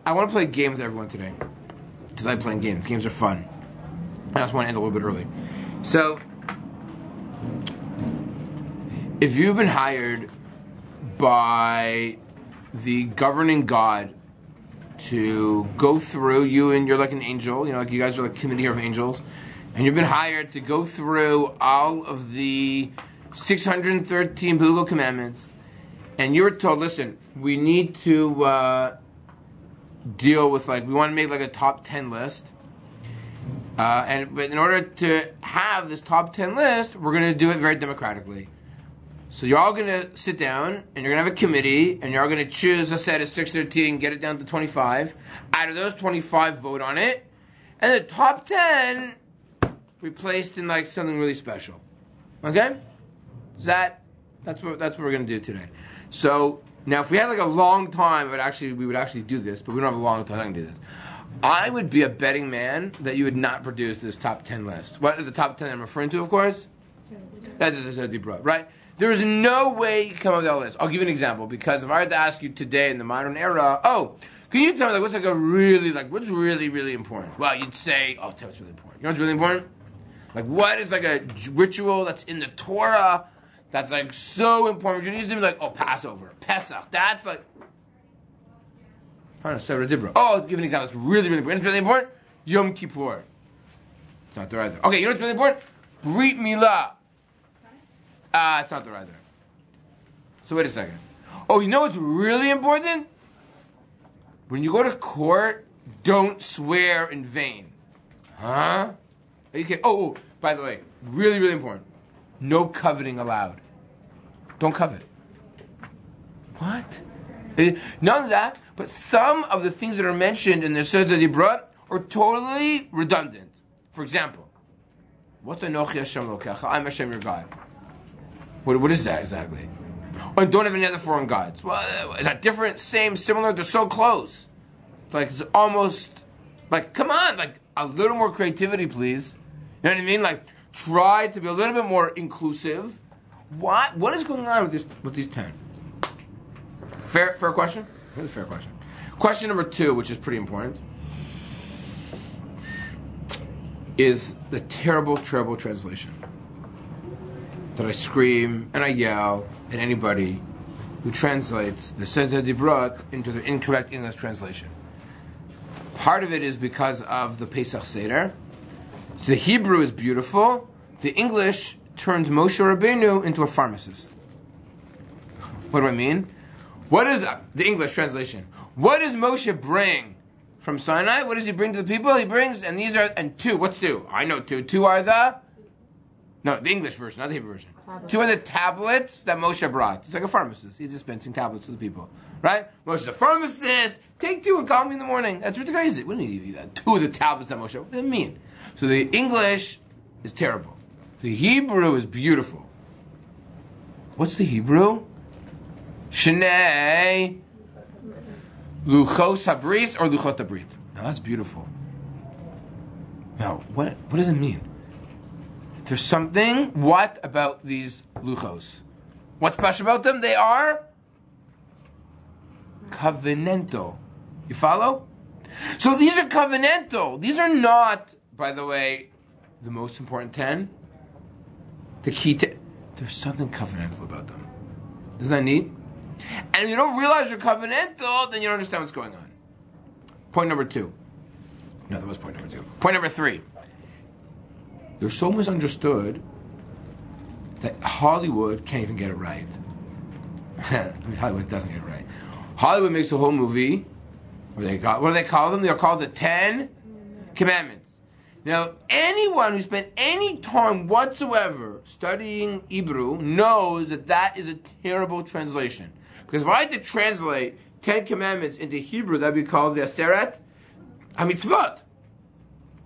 I want to play a game with everyone today. Because I like playing games. Games are fun. I just want to end a little bit early. So, if you've been hired by the governing God to go through, you're like an angel, like you guys are like a committee of angels, and you've been hired to go through all of the 613 biblical commandments, and you were told, listen, we need to deal with, we want to make a top 10 list, but in order to have this top 10 list, we're going to do it very democratically. So you're all going to sit down, and you're going to have a committee, and you're all going to choose a set of 613, get it down to 25. Out of those 25, vote on it. And the top 10, we placed in something really special. Okay? That's what we're going to do today. So, now if we had a long time, we would actually do this, but we don't have a long time to do this. I would be a betting man that you would not produce this top 10 list. What are the top 10 I'm referring to, of course? That's a Dibra, right? There is no way you can come up with that list. I'll give you an example, because if I had to ask you today in the modern era, can you tell me what's what's really, really important? Well, you'd say, tell me what's really important. You know what's really important? What is a ritual that's in the Torah that's so important? You need to be Passover, Pesach. That's I'll give an example. It's really, really important. It's really important. Yom Kippur. It's not there either. Okay, you know what's really important? Brit Milah. It's not there either. So wait a second. You know what's really important? When you go to court, don't swear in vain. Huh? Are you kidding? By the way, really, really important. No coveting allowed. Don't covet. What? None of that, but some of the things that are mentioned in the Seder Dibra are totally redundant. For example, what's Anochi Hashem Elokecha? I'm Hashem your God. What is that exactly? And don't have any other foreign gods. Well, is that different, same, similar? They're so close. It's almost, come on, a little more creativity, please. You know what I mean? Try to be a little bit more inclusive. What is going on with these 10? Fair question? That's a fair question. Question number 2, which is pretty important, is the terrible, terrible translation that I scream and I yell at anybody who translates the Seder Dibrot into the incorrect English translation. Part of it is because of the Pesach Seder. So the Hebrew is beautiful. The English turns Moshe Rabbeinu into a pharmacist. What do I mean? What is the English translation? What does Moshe bring from Sinai? What does he bring to the people? He brings, and 2, what's 2? I know 2. 2 are the English version, not the Hebrew version. 2 are the tablets that Moshe brought. He's like a pharmacist. He's dispensing tablets to the people. Right? Moshe's a pharmacist. Take 2 and call me in the morning. That's what the guy said. We don't need to do that. 2 of the tablets that Moshe. What does it mean? So the English is terrible. The Hebrew is beautiful. What's the Hebrew? Shnei Luchos Habris or Luchot Habrit. Now that's beautiful. Now, what does it mean? There's something. What about these luchos? What's special about them? They are covenantal. You follow? So these are covenantal. These are not, by the way, the most important 10. The key 10. There's something covenantal about them. Isn't that neat? And if you don't realize you're covenantal, then you don't understand what's going on. Point number 2. No, that was point number 2. Point number 3. They're so misunderstood that Hollywood can't even get it right. Hollywood doesn't get it right. Hollywood makes a whole movie. What do they call them? They're called the 10 Commandments. Now, anyone who spent any time whatsoever studying Hebrew knows that is a terrible translation. Because if I had to translate 10 Commandments into Hebrew, that would be called the Aseret HaMitzvot.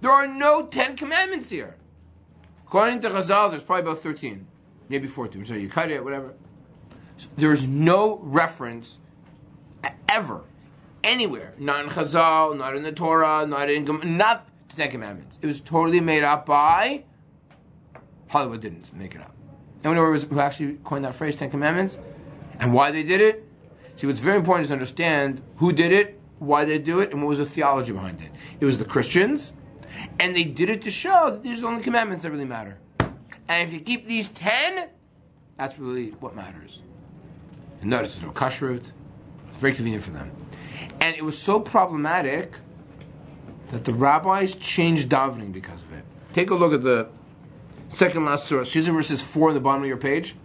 There are no 10 Commandments here. According to Chazal, there's probably about 13, maybe 14. So you cut it, whatever. So there is no reference ever, anywhere, not in Chazal, not in the Torah, not to 10 Commandments. It was totally made up by Hollywood. Didn't make it up. Anyone who actually coined that phrase, 10 Commandments, and why they did it? See, what's very important is to understand who did it why they do it and what was the theology behind it. It was the Christians, and they did it to show that these are the only commandments that really matter. And if you keep these 10, that's really what matters. And notice there's no kashrut. It's very convenient for them. And it was so problematic that the rabbis changed davening because of it. Take a look at the second last surah. She's in verses 4 on the bottom of your page.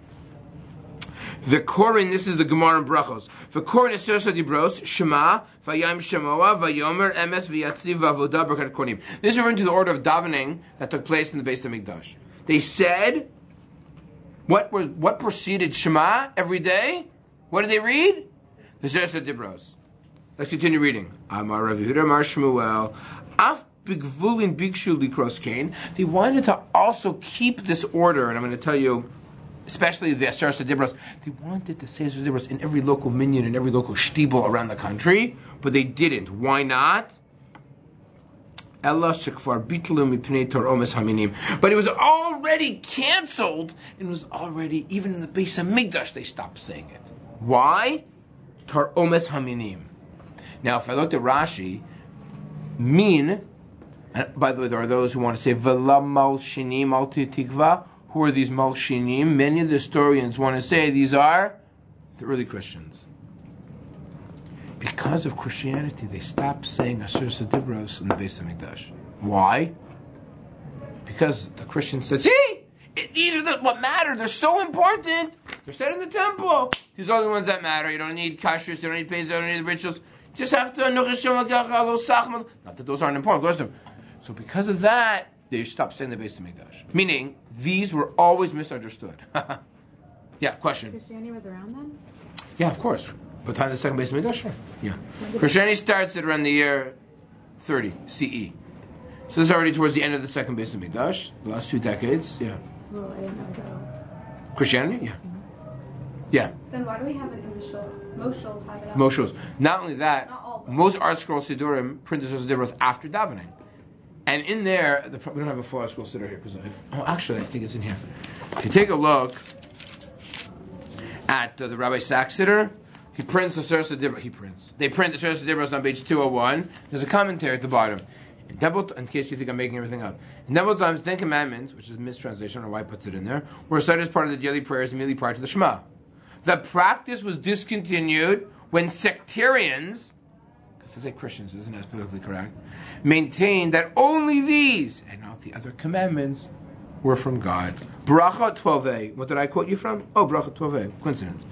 V'korin, this is the Gemara in Brachos. V'korin eser sadibros, Shema, v'yam shemoa, v'yomer, emes, v'yatziv, v'avodah, b'rakat konim. This is referring to the order of davening that took place in the Beis HaMikdash. They said, what preceded Shema every day? What did they read? The Eser sadibros. Let's continue reading. Amar Rav Yehuda, Amar Shmuel, Af b'gvulin bikshu likros kain. They wanted to also keep this order, and I'm going to tell you, especially the Eser Sadibros, they wanted to say Eser Sadibros in every local minyan, in every local shtibel around the country, but they didn't. Why not? But it was already canceled, and it was already, even in the Beis HaMikdash, they stopped saying it. Why? Tar omes haminim. Now, if I looked at Rashi, and by the way, there are those who want to say, V'la malshinim al tikva. Who are these malshinim? Many of the historians want to say these are the early Christians. Because of Christianity, they stopped saying Asher Sadibros in the Beis HaMikdash. Why? Because the Christians said, see, these are what matter. They're so important. They're said in the temple. These are the ones that matter. You don't need kashrus, you don't need pezah, you don't need the rituals. You just have to not that those aren't important. Of course, so because of that, they stopped saying the Beis HaMikdash. Meaning, these were always misunderstood. Yeah, question. Christianity was around then? Yeah, of course. But time the second Beis HaMikdash? Sure. Yeah. Christianity starts at around the year 30 CE. So this is already towards the end of the second Beis HaMikdash, the last 2 decades. Yeah. Well, I didn't know that. Christianity? Yeah. Yeah. So then why do we have it in the shuls? Most shuls have it out. Most shuls. Not only that, Not all, most art scroll sidurim print the Siddurim after davening. And in there, we don't have a full art scroll siddur here. Actually, I think it's in here. If you take a look at the Rabbi Sachs siddur, he prints the Seres Siddurim. They print the Seres Siddurim on page 201. There's a commentary at the bottom. In case you think I'm making everything up. In double times, 10 commandments, which is a mistranslation, or why I put it in there, were recited as part of the daily prayers immediately prior to the Shema. The practice was discontinued when sectarians, because I say Christians isn't as politically correct, maintained that only these and not the other commandments were from God. Bracha 12a. What did I quote you from? Oh, Bracha 12a. Coincidence.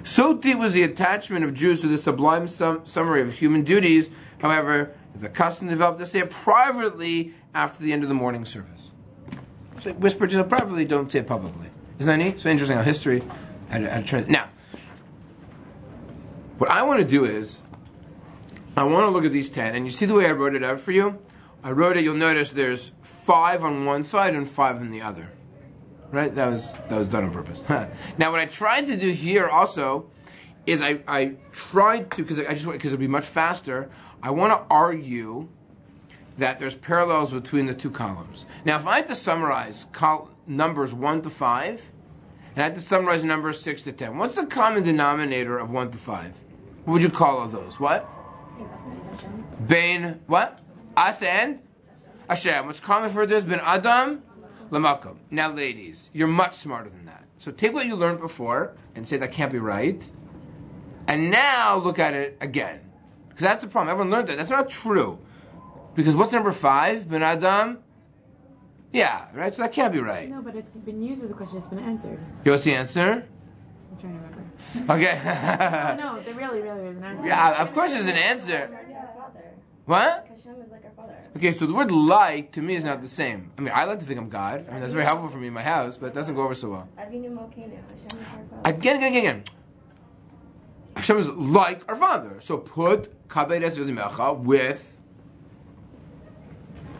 So deep was the attachment of Jews to the sublime summary of human duties, however, the custom developed to say it privately after the end of the morning service. So whisper to it privately, don't say it publicly. Isn't that neat? So interesting how history had a trend. Now, what I want to do is, I want to look at these 10, and you see the way I wrote it out for you? I wrote it, you'll notice there's 5 on one side and 5 on the other. Right? That was done on purpose. Now, what I tried to do here also is I tried to, because it'll be much faster, I want to argue that there's parallels between the 2 columns. Now, if I had to summarize numbers 1 to 5, and I had to summarize numbers 6 to 10, what's the common denominator of 1 to 5? What would you call all those? What? Bain, what? Us and? Hashem. What's common for this? Ben Adam, Lamakom. Now, ladies, you're much smarter than that. So take what you learned before and say that can't be right. And now look at it again. Because that's the problem. Everyone learned that. That's not true. Because what's number 5? Ben Adam? Yeah, right? So that can't be right. No, but it's been used as a question. It's been answered. What's the answer? I'm trying to remember. Okay. No, there really is an answer. Yeah, of course there's an answer. What? Hashem is like our father. Okay, so the word like to me is not the same. I mean, I like to think I'm God. I mean, that's very helpful for me in my house, but it doesn't go over so well. Hashem is our father. Again. Hashem is like our Father. So put Kabed Es V'Zimecha with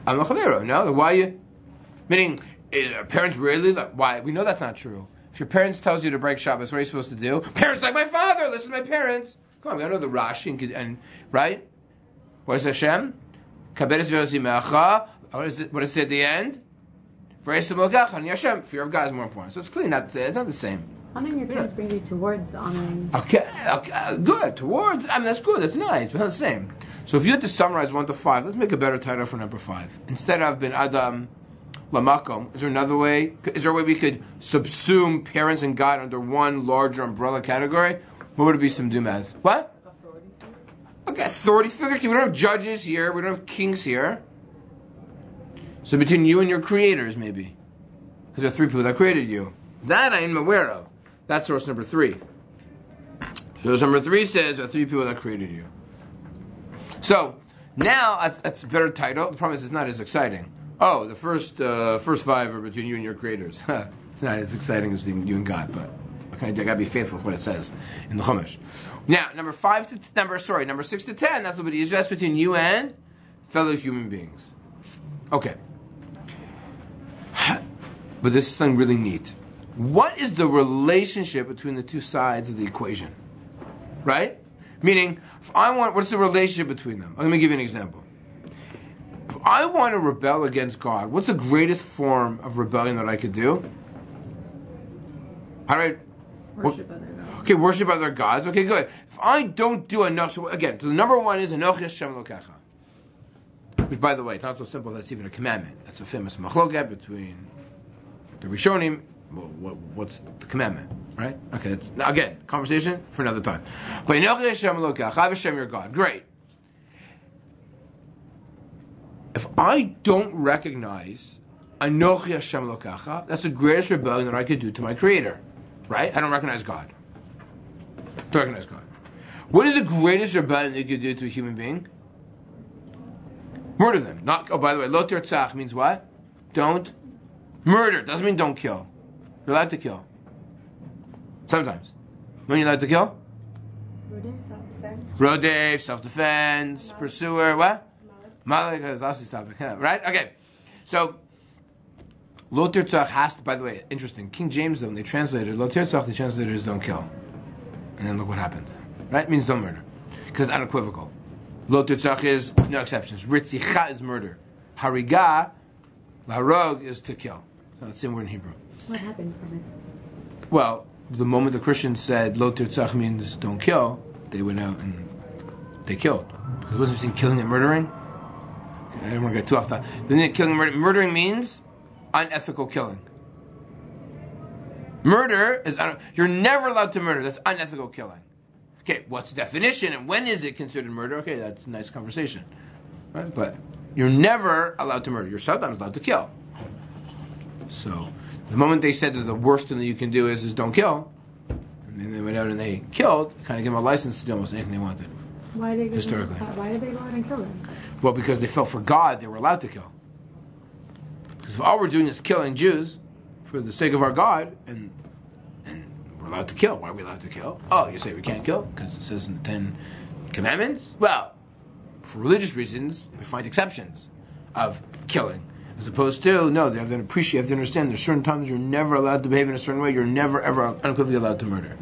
Amachavero. No? Why you... Meaning, parents really... Why? We know that's not true. If your parents tells you to break Shabbos, what are you supposed to do? Parents like my father! Listen to my parents! Come on, we know the Rashi and right? What is Hashem? Kabed Es V'Zimecha. What does it say at the end? Fear of God is more important. So it's clearly it's not the same. Honoring your parents brings you towards honoring. Okay, good. Towards, that's good. That's nice. But not the same. So if you had to summarize 1 to 5, let's make a better title for number 5. Instead of bin Adam Lamakom, is there another way? Is there a way we could subsume parents and God under one larger umbrella category? What would it be subsumed as? What? Okay, authority figure. We don't have judges here. We don't have kings here. So between you and your creators, maybe. Because there are 3 people that created you. That I am aware of. That's source number 3. Source number 3 says there are 3 people that created you. So, now, that's a better title. The problem is it's not as exciting. Oh, the first 5 are between you and your creators. It's not as exciting as between you and God, but what can I do? I gotta be faithful with what it says in the Chumash. Now, number 6 to 10, that's what it is. That's between you and fellow human beings. Okay. But this is something really neat. What is the relationship between the 2 sides of the equation? Right? Meaning, what's the relationship between them? Let me give you an example. If I want to rebel against God, what's the greatest form of rebellion that I could do? Worship other gods. Okay, worship other gods. Okay, good. If I don't do enough, so again, so the number 1 is Anochi Hashem Elokecha. Which, by the way, it's not so simple. That's even a commandment. That's a famous machloket between the Rishonim. What's the commandment, right? Okay, that's, again, conversation for another time. But Anochi Hashem Elokecha, Hashem your God. Great. If I don't recognize Anochi Hashem Elokecha, that's the greatest rebellion that I could do to my Creator, right? I don't recognize God. Don't recognize God. What is the greatest rebellion that you could do to a human being? Murder them. By the way, lo tirtzach means what? Don't murder. Doesn't mean don't kill. You're allowed to kill. Sometimes. When you're allowed to kill? Rodef, self-defense, pursuer, what? Malik is also topic, right? Okay. So, lo tirtzach has to, by the way, interesting. King James, though, when they translated lo tirtzach, the translators don't kill. And then look what happened. Right? It means don't murder. Because it's unequivocal. Lo tirtzach is no exceptions. Ritzicha is murder. Hariga, laharog, is to kill. So that's the same word in Hebrew. What happened from it? Well, the moment the Christians said lo tirtzach means don't kill, they went out and they killed. Because it wasn't just killing and murdering. I don't want to get too off that. Then killing and murdering means unethical killing. Murder is you're never allowed to murder. That's unethical killing. Okay, what's the definition and when is it considered murder? Okay, that's a nice conversation, right? But you're never allowed to murder. You're sometimes allowed to kill. So the moment they said that the worst thing that you can do is don't kill, and then they went out and they killed, kind of give them a license to do almost anything they wanted. Why did they historically? Why did they go out and kill them? Well, because they felt for God they were allowed to kill. Because if all we're doing is killing Jews for the sake of our God, and we're allowed to kill. Why are we allowed to kill? Oh, you say we can't kill? Because it says in the 10 Commandments? Well, for religious reasons, we find exceptions of killing. As opposed to, no, they have to appreciate, you have to understand there's certain times you're never allowed to behave in a certain way, you're never, ever unequivocally allowed to murder.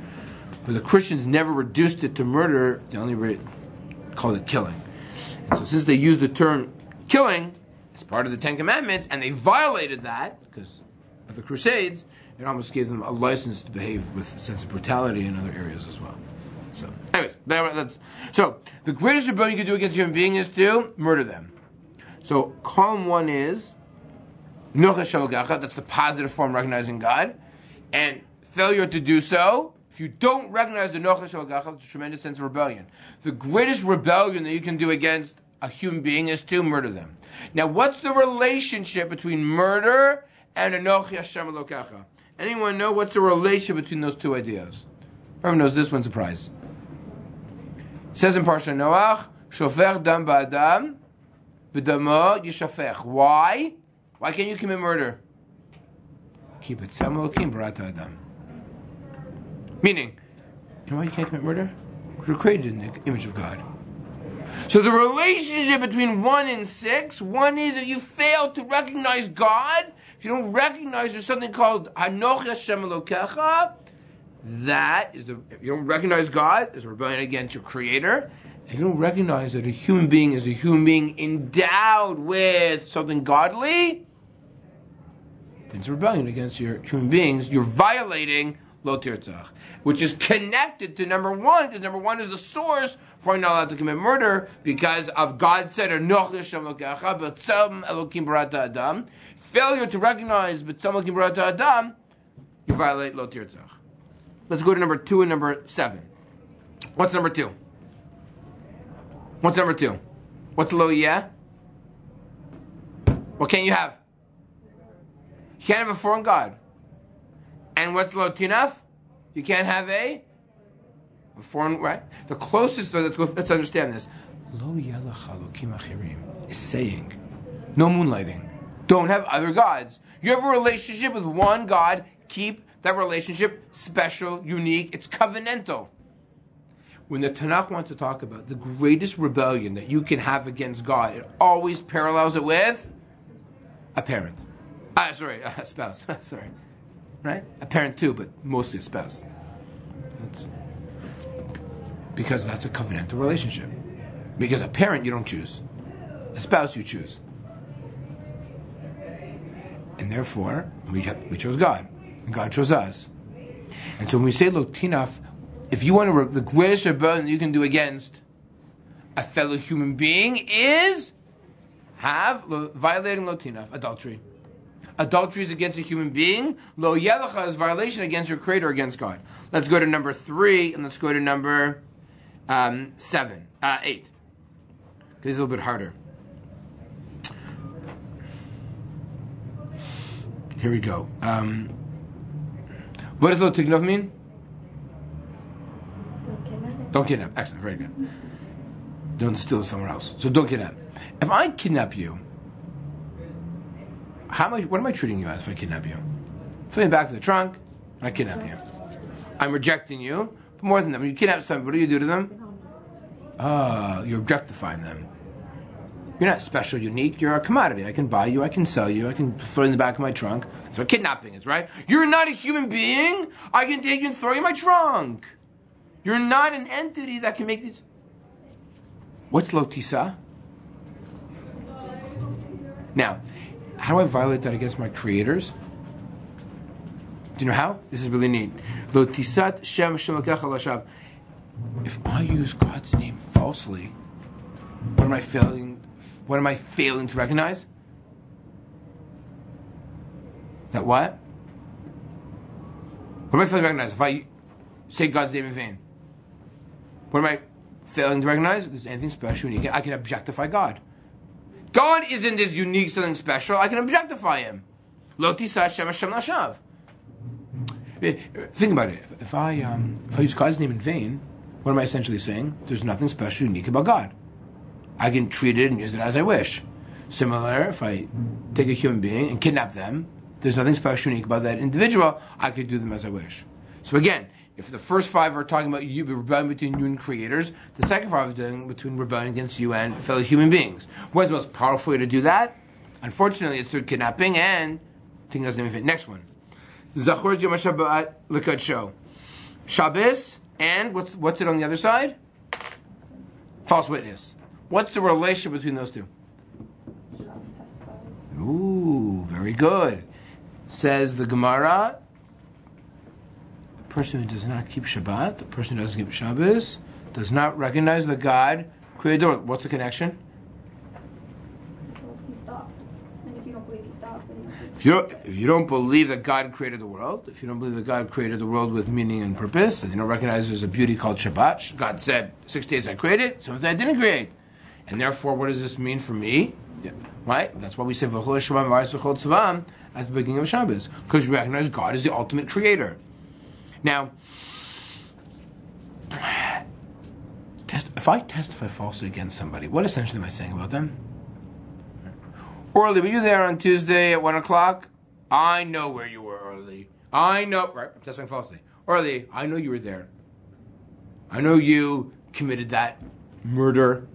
But the Christians never reduced it to murder, they only called it killing. And so since they used the term killing as part of the 10 Commandments, and they violated that, because of the Crusades, it almost gave them a license to behave with a sense of brutality in other areas as well. So, anyways, so the greatest rebellion you can do against a human being is to murder them. So, column 1 is Nocha Shel Gacha, that's the positive form recognizing God. And failure to do so, if you don't recognize the Nocha Shel Gacha, it's a tremendous sense of rebellion. The greatest rebellion that you can do against a human being is to murder them. Now, what's the relationship between murder and Anochi Hashem Elokecha? Anyone know what's the relationship between those two ideas? Everyone knows this one's a prize. It says in PARSHA Noach, Shofech dam ba'adam, b'damo yishafech. Why? Why can't you commit murder? Keep it Elokim barata adam. Meaning, you know why you can't commit murder? Because you're created in the image of God. So the relationship between 1 and 6, 1 is that you fail to recognize God. If you don't recognize there's something called Anochi Hashem Elokecha, if you don't recognize God, there's a rebellion against your Creator. If you don't recognize that a human being is a human being endowed with something godly, then it's a rebellion against your human beings. You're violating lo tirtzach, which is connected to number one, because number one is the source for you're not allowed to commit murder, because of God said, failure to recognize b'tzam Elokim barata adam, you violate lo tirtzach. Let's go to number 2 and number 7. What's number 2? What's number 2? What's lo yeah? What can't you have? You can't have a foreign god. And what's lo tinaf? You can't have a foreign, right? The closest, let's understand this. Lo yelach elokim achirim is saying, no moonlighting. Don't have other gods. You have a relationship with one God. Keep that relationship special, unique. It's covenantal. When the Tanakh wants to talk about the greatest rebellion that you can have against God, it always parallels it with a parent. A spouse. Sorry. Right? A parent too, but mostly a spouse. Because that's a covenantal relationship. Because a parent you don't choose. A spouse you choose. And therefore, we chose God. And God chose us. And so when we say lo tinaf, if you want to, the greatest rebellion you can do against a fellow human being is violating lo tinaf, adultery. Adultery is against a human being. Lo yelacha is violation against your creator, against God. Let's go to number 3, and let's go to number 8. This is a little bit harder. Here we go. What does lo tignov mean? Don't kidnap. Excellent, very good. Don't steal somewhere else. So don't kidnap. If I kidnap you, what am I treating you as if I kidnap you? Fill me back to the trunk, and I kidnap you. I'm rejecting you. But more than that, when you kidnap somebody, what do you do to them? You're objectifying them. You're not special, unique. You're a commodity. I can buy you. I can sell you. I can throw you in the back of my trunk. That's what kidnapping is, right? You're not a human being. I can take you and throw you in my trunk. You're not an entity that can make these. What's lo tisa? Now, how do I violate that against my creators? Do you know how? This is really neat. Lo tisat shem shemakecha lashav. If I use God's name falsely, what am I failing? What am I failing to recognize? That what? What am I failing to recognize if I say God's name in vain? What am I failing to recognize? If there's anything special, unique. I can objectify God. God isn't this unique, something special. I can objectify Him. Lo tisah Shem Hashem lashav. Think about it. If I use God's name in vain, what am I essentially saying? There's nothing special, unique about God. I can treat it and use it as I wish. Similar, if I take a human being and kidnap them, there's nothing special, unique about that individual. I could do them as I wish. So again, if the first 5 are talking about you, rebellion between you and creators, the second 5 is dealing between rebellion against you and fellow human beings. What's the most powerful way to do that? Unfortunately, it's through kidnapping and taking God's name in vain. Next one. Zachor Yom HaShabbat L'Kadsho. Shabbos, and what's it on the other side? False witness. What's the relation between those two? Ooh, very good. Says the Gemara, the person who does not keep Shabbat, the person who doesn't keep Shabbos, does not recognize that God created the world. What's the connection? He stopped. And if you don't believe he stopped, then If you don't believe that God created the world, if you don't believe that God created the world with meaning and purpose, if you don't recognize there's a beauty called Shabbat, God said, 6 days I created, 7th day I didn't create. And therefore, what does this mean for me? Yeah, right? That's why we say V'chol Shabbat V'chol Tzavam at the beginning of Shabbos, because we recognize God is the ultimate creator. Now, if I testify falsely against somebody, what essentially am I saying about them? Orly, were you there on Tuesday at 1 o'clock? I know where you were, Orly. I know, right? I'm testifying falsely. Orly, I know you were there. I know you committed that murder.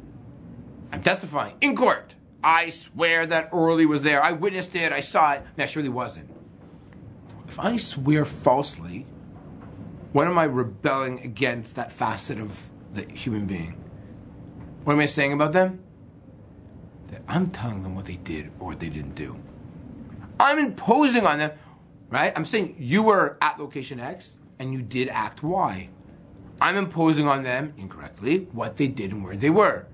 I'm testifying in court. I swear that Orly was there. I witnessed it. I saw it. No, she really wasn't. If I swear falsely, what am I rebelling against that facet of the human being? What am I saying about them? That I'm telling them what they did or what they didn't do. I'm imposing on them, right? I'm saying you were at location X. and you did act Y. I'm imposing on them, incorrectly, what they did and where they were.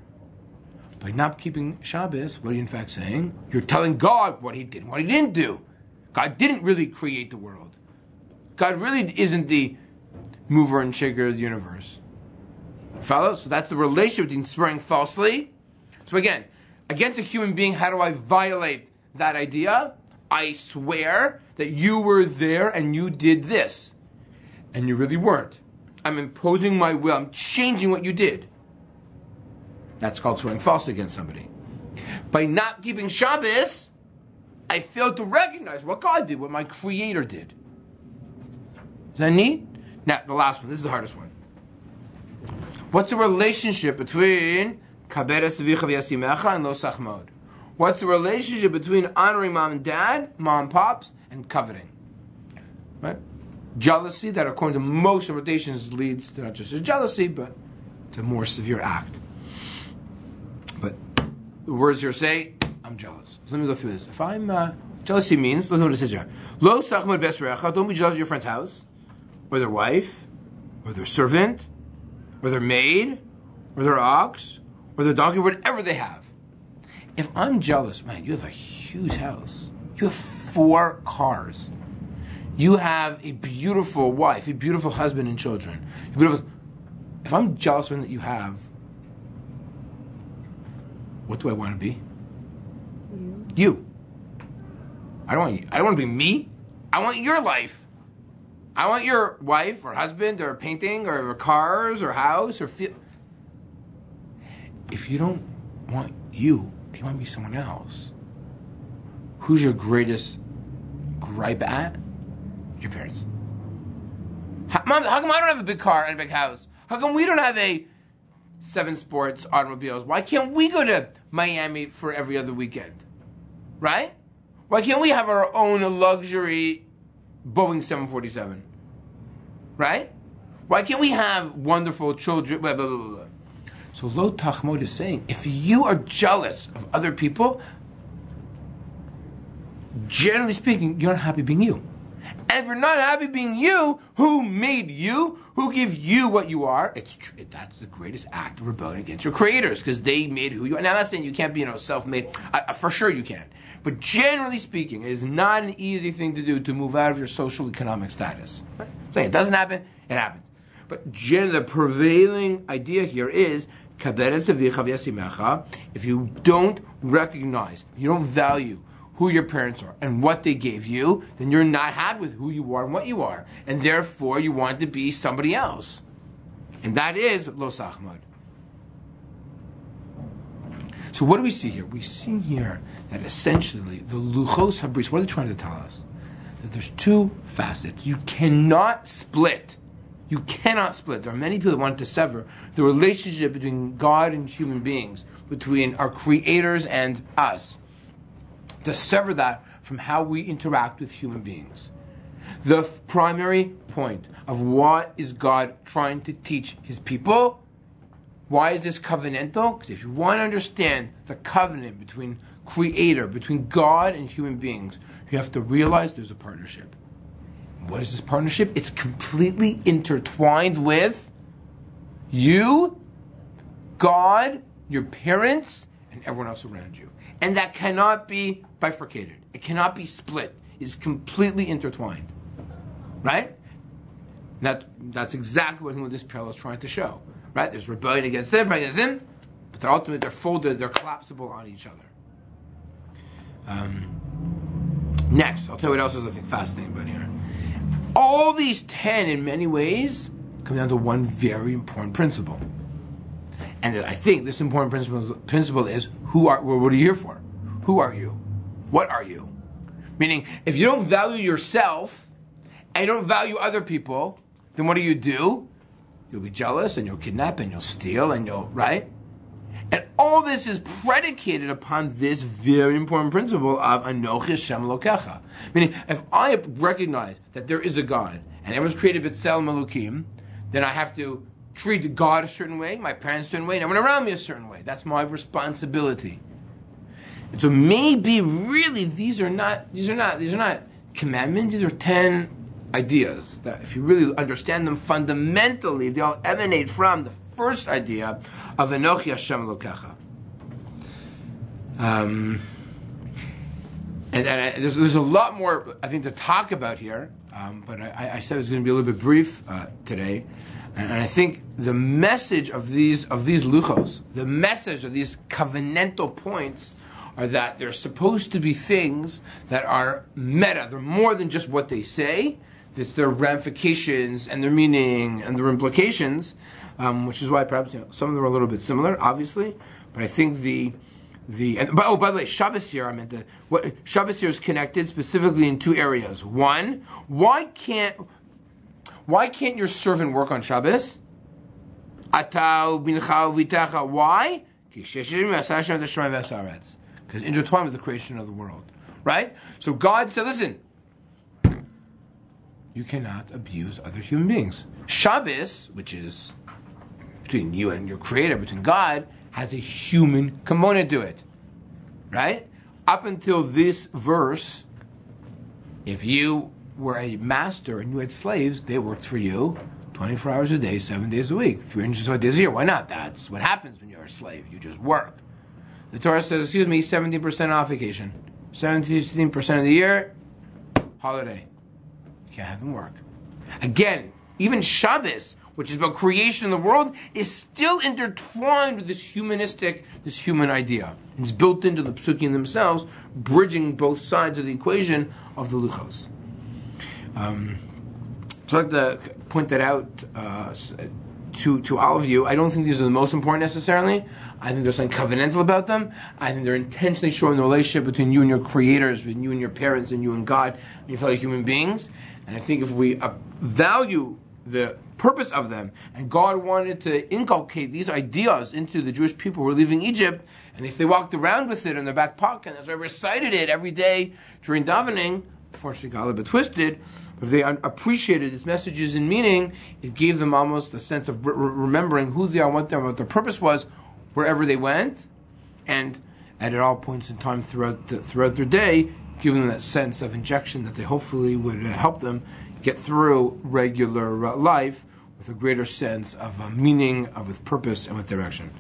By not keeping Shabbos, what are you in fact saying? You're telling God what he did and what he didn't do. God didn't really create the world. God really isn't the mover and shaker of the universe. Follow? So that's the relationship between swearing falsely. So again, against a human being, how do I violate that idea? I swear that you were there and you did this. And you really weren't. I'm imposing my will. I'm changing what you did. That's called swearing falsely against somebody. By not keeping Shabbos, I fail to recognize what God did, what my Creator did. Is that neat? Now, the last one. This is the hardest one. What's the relationship between kaberes v'yicha v'yasimecha and lo SHMOT? What's the relationship between honoring mom and dad, mom and pops, and coveting? Right? Jealousy, that according to most interpretations leads to not just a jealousy, but to a more severe act. But the words here say, I'm jealous. So let me go through this. If I'm, jealousy means, look at what it says here. Lo SHMOT besrecha, don't be jealous of your friend's house, or their wife, or their servant, or their maid, or their ox, or their donkey, whatever they have. If I'm jealous, man, you have a huge house. You have 4 cars. You have a beautiful wife, a beautiful husband and children. If I'm jealous of that you have, what do I want to be? You. I don't want to be me. I want your life. I want your wife or husband or painting or cars or house or If you don't want you want to be someone else. Who's your greatest gripe at? Your parents. Mom, how come I don't have a big car and a big house? How come we don't have 7 sports automobiles? Why can't we go to Miami for every other weekend? Right? Why can't we have our own luxury Boeing 747? Right? Why can't we have wonderful children? Blah, blah, blah, blah. So Lo SHMOT is saying, if you are jealous of other people, generally speaking, you're not happy being you. And if you're not happy being you, who made you? Who gave you what you are? That's the greatest act of rebellion against your creators, because they made who you are. Now, I'm not saying you can't be, self-made. For sure you can. But generally speaking, it is not an easy thing to do to move out of your social economic status. Right? Saying it doesn't happen, it happens. But generally, the prevailing idea here is if you don't recognize, you don't value who your parents are and what they gave you, then you're not happy with who you are and what you are. And therefore, you want to be somebody else. And that is Lo SHMOT. So what do we see here? We see here that essentially the Luchos Habris, what are they trying to tell us? That there's 2 facets. You cannot split. You cannot split. There are many people that want to sever the relationship between God and human beings, between our creators and us. To sever that from how we interact with human beings. The primary point of what is God trying to teach his people, why is this covenantal? Because if you want to understand the covenant between Creator, between God and human beings, you have to realize there's a partnership. What is this partnership? It's completely intertwined with you, God, your parents, and everyone else around you. And that cannot be bifurcated. It cannot be split. It's completely intertwined. Right? That's exactly what this parallel is trying to show. Right? There's rebellion against them, but they're folded, they're collapsible on each other. Next, I'll tell you what else is, I think, fascinating about here. All these 10, in many ways, come down to one very important principle. And I think this important principle is, what are you here for? Who are you? What are you? Meaning, if you don't value yourself, and you don't value other people, then what do? You'll be jealous, and you'll kidnap, and you'll steal, and right? And all this is predicated upon this very important principle of Anochi Hashem Elokecha. Meaning, if I recognize that there is a God, and everyone's created B'Tselem Elokim, then I have to treat God a certain way, my parents a certain way, and everyone around me a certain way. That's my responsibility. And so maybe really these are not commandments, these are 10 ideas that, if you really understand them fundamentally, they all emanate from the first idea of Enochi Hashem Elokecha. And there's a lot more, I think, to talk about here, but I said it was going to be a little bit brief today. And I think the message of these luchos, the message of these covenantal points, are that they're supposed to be things that are meta. They're more than just what they say. It's their ramifications and their meaning and their implications, which is why perhaps some of them are a little bit similar, obviously. But I think by the way, Shabbos here, Shabbos here is connected specifically in two areas. One, why can't your servant work on Shabbos? Why? Because intertwined with the creation of the world. Right? So God said, listen, you cannot abuse other human beings. Shabbos, which is between you and your creator, between God, has a human component to it. Right? Up until this verse, if you were a master and you had slaves, they worked for you 24 hours a day, 7 days a week, 365 days a year. Why not? That's what happens when you're a slave. You just work. The Torah says, 17% off vacation. 17% of the year, holiday. You can't have them work. Again, even Shabbos, which is about creation in the world, is still intertwined with this human idea. It's built into the psukim themselves, bridging both sides of the equation of the luchos. So I'd like to point that out to all of you. I don't think these are the most important necessarily. I think there's something covenantal about them. I think they're intentionally showing the relationship between you and your creators, between you and your parents, and you and God, and your fellow human beings. And I think if we value the purpose of them, and God wanted to inculcate these ideas into the Jewish people who were leaving Egypt, and if they walked around with it in their back pocket, as I recited it every day during davening, unfortunately got a little bit twisted, but if they appreciated its messages and meaning, it gave them almost a sense of remembering who they are, what their purpose was, wherever they went, and at all points in time throughout their day, giving them that sense of injection that they hopefully would help them get through regular life with a greater sense of meaning, with purpose, and with direction.